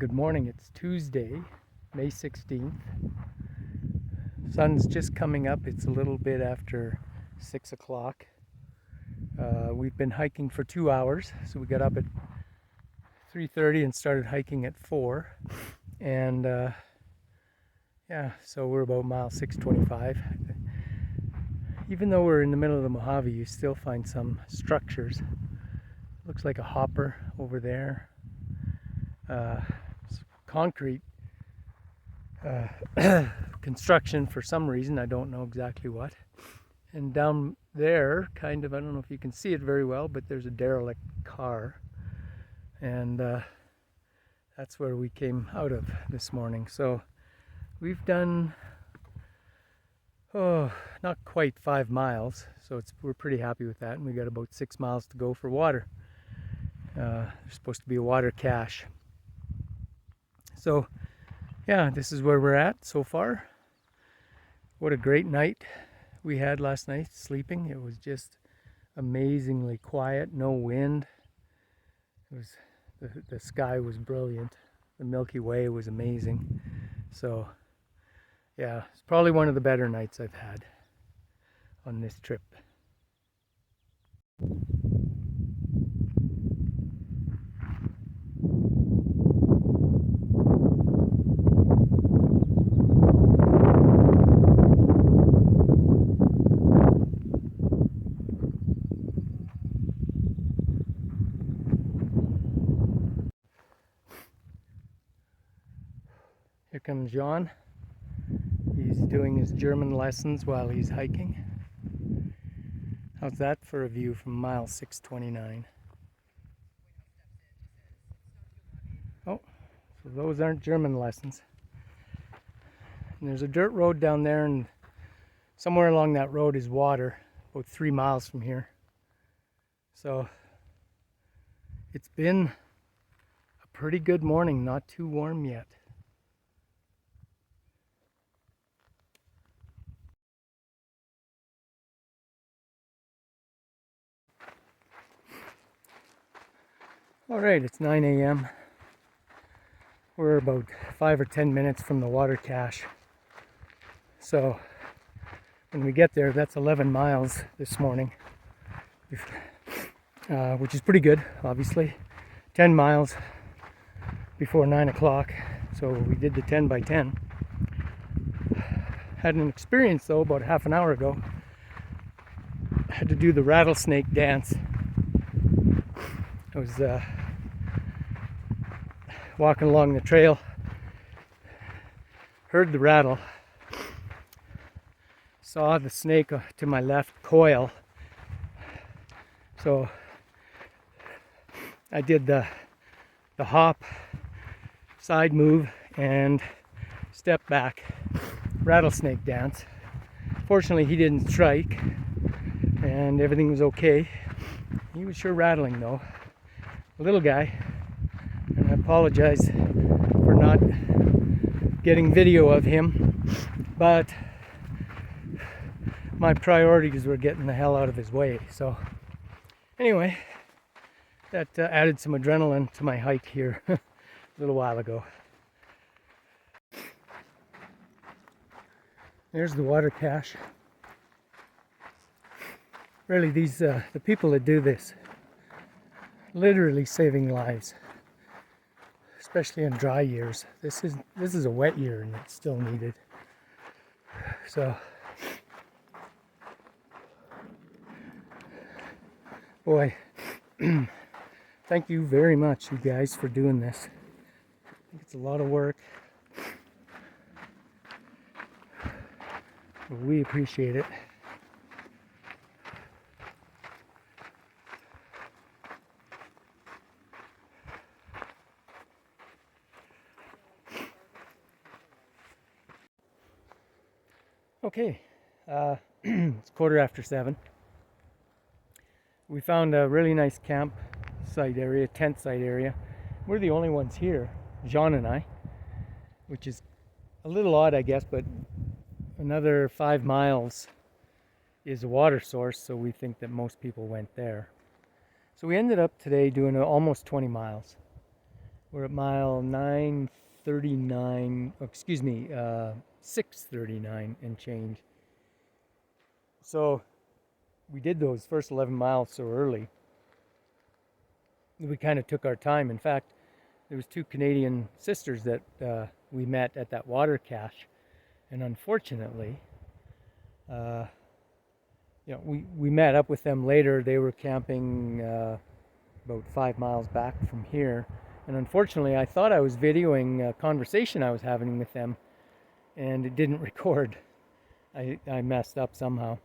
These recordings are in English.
Good morning. It's Tuesday, May 16th. Sun's just coming up. It's a little bit after 6 o'clock. We've been hiking for 2 hours. So we got up at 3:30 and started hiking at 4. And so we're about mile 625. Even though we're in the middle of the Mojave, you still find some structures. Looks like a hopper over there. Concrete construction for some reason, I don't know exactly what. And down there, kind of, I don't know if you can see it very well, but there's a derelict car. And that's where we came out of this morning. So we've done, not quite 5 miles. So we're pretty happy with that. And we got about 6 miles to go for water. There's supposed to be a water cache. So yeah, this is where we're at so far. What a great night we had last night sleeping. It was just amazingly quiet, no wind. It was the sky was brilliant. The Milky Way was amazing. So yeah, it's probably one of the better nights I've had on this trip. Here comes John. He's doing his German lessons while he's hiking. How's that for a view from mile 629? Oh, so those aren't German lessons. And there's a dirt road down there, and somewhere along that road is water, about 3 miles from here. So it's been a pretty good morning, not too warm yet. All right, it's 9 a.m. We're about 5 or 10 minutes from the water cache. So when we get there, that's 11 miles this morning, which is pretty good, obviously. 10 miles before 9 o'clock. So we did the 10 by 10. Had an experience though about half an hour ago. Had to do the rattlesnake dance. I was walking along the trail, heard the rattle, saw the snake to my left coil. So I did the hop, side move, and step back rattlesnake dance. Fortunately, he didn't strike, and everything was okay. He was sure rattling though. A little guy, and I apologize for not getting video of him, but my priorities were getting the hell out of his way. So anyway, that added some adrenaline to my hike here a little while ago. There's the water cache. Really, these the people that do this, literally saving lives, especially in dry years. This is a wet year and it's still needed. So, boy, thank you very much, you guys, for doing this. I think it's a lot of work, but we appreciate it. Okay, it's 7:15. We found a really nice campsite area, tent site area. We're the only ones here, John and I, which is a little odd, I guess, but another 5 miles is a water source, so we think that most people went there. So we ended up today doing almost 20 miles. We're at mile 939, oh, excuse me, 639 and change. So we did those first 11 miles so early. We kind of took our time. In fact, there was 2 Canadian sisters that we met at that water cache, and unfortunately, we met up with them later. They were camping about 5 miles back from here, and unfortunately, I thought I was videoing a conversation I was having with them, and it didn't record. I messed up somehow.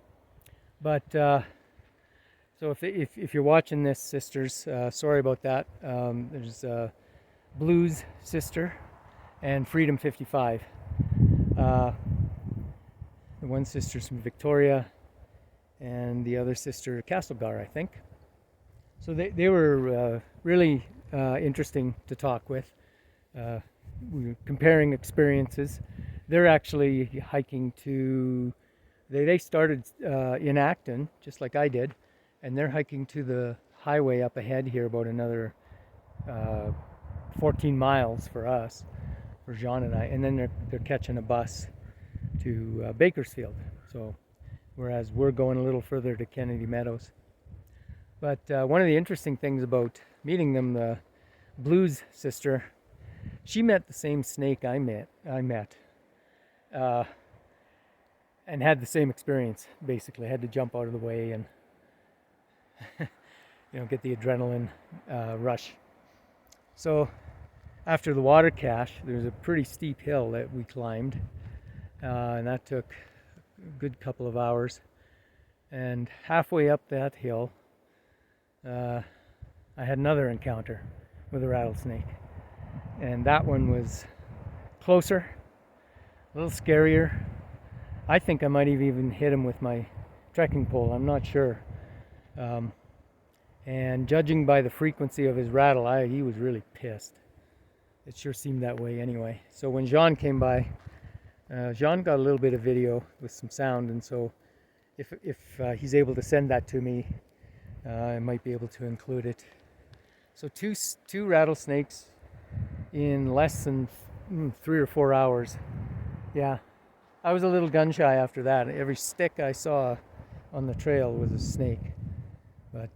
But so if you're watching this, sisters, sorry about that. There's Blues Sister and Freedom 55. The one sister's from Victoria, and the other sister Castlegar, I think. So they were really interesting to talk with. We were comparing experiences. They're actually hiking to, they started in Acton, just like I did, and they're hiking to the highway up ahead here, about another 14 miles for us, for Jean and I, and then they're catching a bus to Bakersfield. So, whereas we're going a little further to Kennedy Meadows. But one of the interesting things about meeting them, the Blues sister, she met the same snake I met, and had the same experience. Basically, had to jump out of the way and get the adrenaline rush. So after the water cache, there's a pretty steep hill that we climbed, and that took a good couple of hours. And halfway up that hill, I had another encounter with a rattlesnake, and that one was closer, a little scarier. I think I might have even hit him with my trekking pole, I'm not sure. And judging by the frequency of his rattle, he was really pissed. It sure seemed that way anyway. So when Jean came by, Jean got a little bit of video with some sound, and so if he's able to send that to me, I might be able to include it. So two rattlesnakes in less than 3 or 4 hours. Yeah, I was a little gun shy after that. Every stick I saw on the trail was a snake. But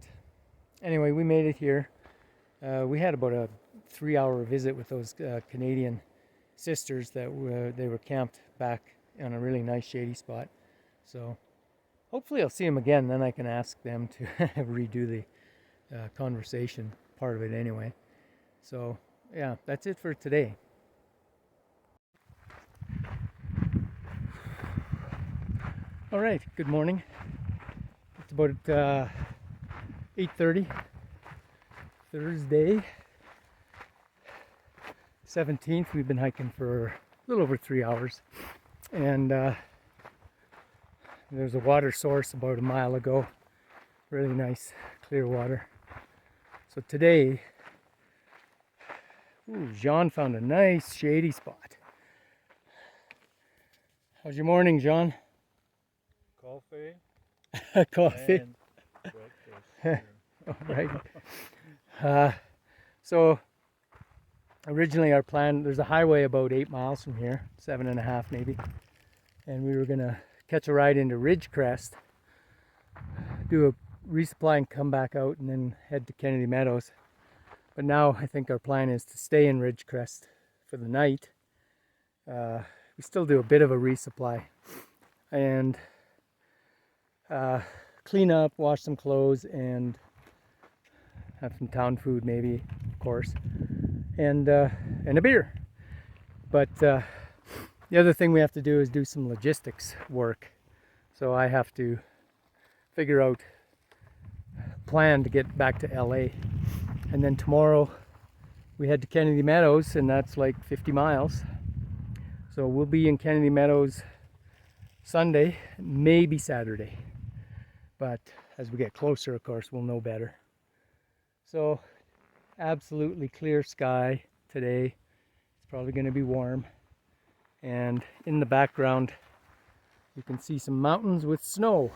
anyway, we made it here. We had about a 3-hour visit with those Canadian sisters that they were camped back on a really nice shady spot. So hopefully I'll see them again, then I can ask them to redo the conversation part of it anyway. So yeah, that's it for today. All right, good morning. It's about 8:30, Thursday, 17th. We've been hiking for a little over 3 hours, and there's a water source about a mile ago. Really nice, clear water. So today, Jean found a nice shady spot. How's your morning, Jean? Coffee. Coffee. And breakfast. All right. So originally our plan, there's a highway about 8 miles from here, 7.5 maybe, and we were gonna catch a ride into Ridgecrest, do a resupply and come back out, and then head to Kennedy Meadows. But now I think our plan is to stay in Ridgecrest for the night. We still do a bit of a resupply and clean up, wash some clothes, and have some town food maybe, of course, and a beer. But the other thing we have to do is do some logistics work. So I have to figure out a plan to get back to LA. And then tomorrow we head to Kennedy Meadows, and that's like 50 miles. So we'll be in Kennedy Meadows Sunday, maybe Saturday. But as we get closer, of course, we'll know better. So absolutely clear sky today. It's probably going to be warm. And in the background, you can see some mountains with snow.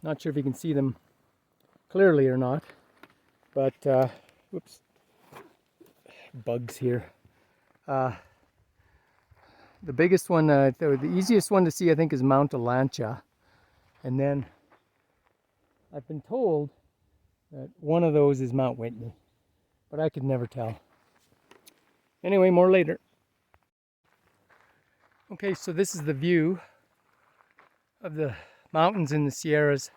Not sure if you can see them clearly or not. But, whoops. bugs here. The biggest one, the easiest one to see, I think, is Mount Alancha. And then I've been told that one of those is Mount Whitney, but I could never tell. Anyway, more later. Okay, so this is the view of the mountains in the Sierras.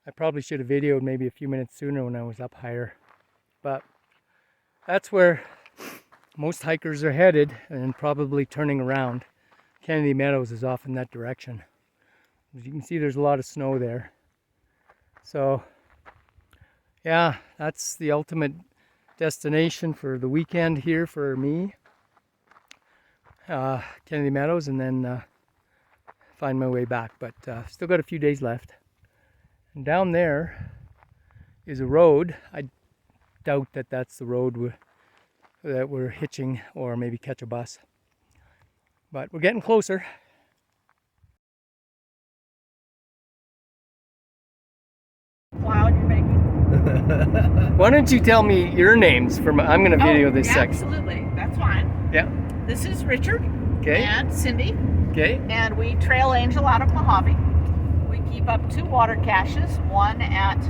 I probably should have videoed maybe a few minutes sooner when I was up higher, but that's where most hikers are headed and probably turning around. Kennedy Meadows is off in that direction. As you can see, there's a lot of snow there. So yeah, that's the ultimate destination for the weekend here for me. Kennedy Meadows, and then find my way back, but still got a few days left. And down there is a road. I doubt that that's the road that we're hitching, or maybe catch a bus, but we're getting closer. Cloud you're making. Why don't you tell me your names from? I'm going to video this yeah, section. Absolutely, that's fine. Yeah. This is Richard Okay. and Cindy, Okay. and we trail angel out of Mojave. We keep up 2 water caches, one at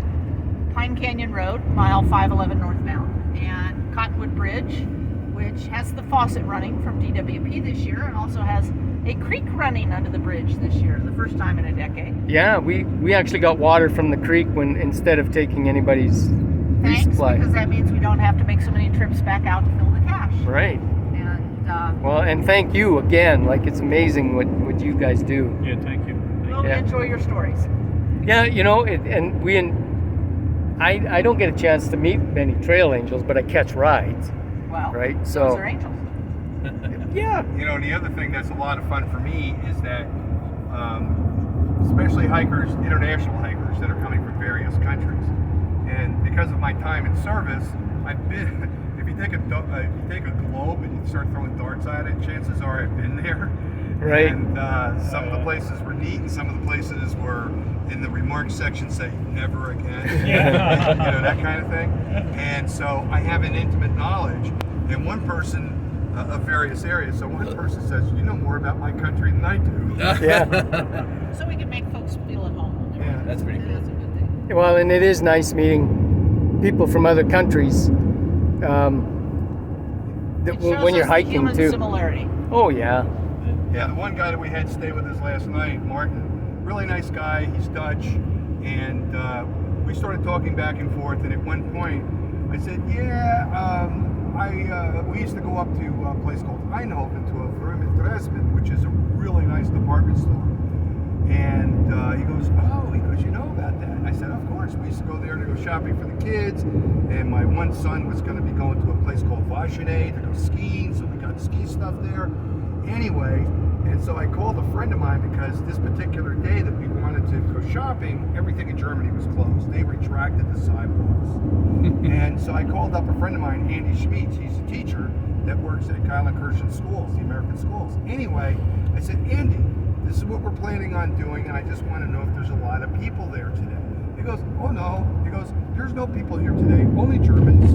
Pine Canyon Road, mile 511 northbound, and Cottonwood Bridge, which has the faucet running from DWP this year, and also has a creek running under the bridge this year, the first time in a decade. Yeah, we actually got water from the creek when instead of taking anybody's Thanks, resupply. because that means we don't have to make so many trips back out to fill the cache. Right. And Well, and thank you again. Like, it's amazing what you guys do. Yeah, thank you. we'll Yeah. enjoy your stories. Yeah, you know, I don't get a chance to meet many trail angels, but I catch rides, Well, right? those So are angels. yeah, You know, and the other thing that's a lot of fun for me is that, especially hikers, international hikers that are coming from various countries, and because of my time in service, I've been. If you take a globe and you start throwing darts at it, chances are I've been there. Right. And some of the places were neat, and some of the places were in the remarks section say never again. Yeah. You know, that kind of thing. And so I have an intimate knowledge. And one person of various areas. So one person says, "You know more about my country than I do." yeah. So we can make folks feel at home. Yeah, that's pretty cool. That's a good thing. Well, and it is nice meeting people from other countries. It shows When you're us the hiking human too. similarity. Oh yeah. Yeah, the one guy that we had stay with us last night, Martin, really nice guy. He's Dutch, and we started talking back and forth. And at one point, I said, we used to go up to a place called Eindhoven to a firm in Dresden, which is a really nice department store. And he goes, you know about that? I said, of course. We used to go there to go shopping for the kids. And my one son was going to be going to a place called Vachenet to go skiing, so we got ski stuff there. Anyway, and so I called a friend of mine because this particular day that we wanted to go shopping, everything in Germany was closed. They retracted the sidewalks. And so I called up a friend of mine, Andy Schmitz. He's a teacher that works at Kylenkirchen schools, the American schools. Anyway, I said, Andy, this is what we're planning on doing, and I just want to know if there's a lot of people there today. He goes, oh no. He goes, there's no people here today, only Germans.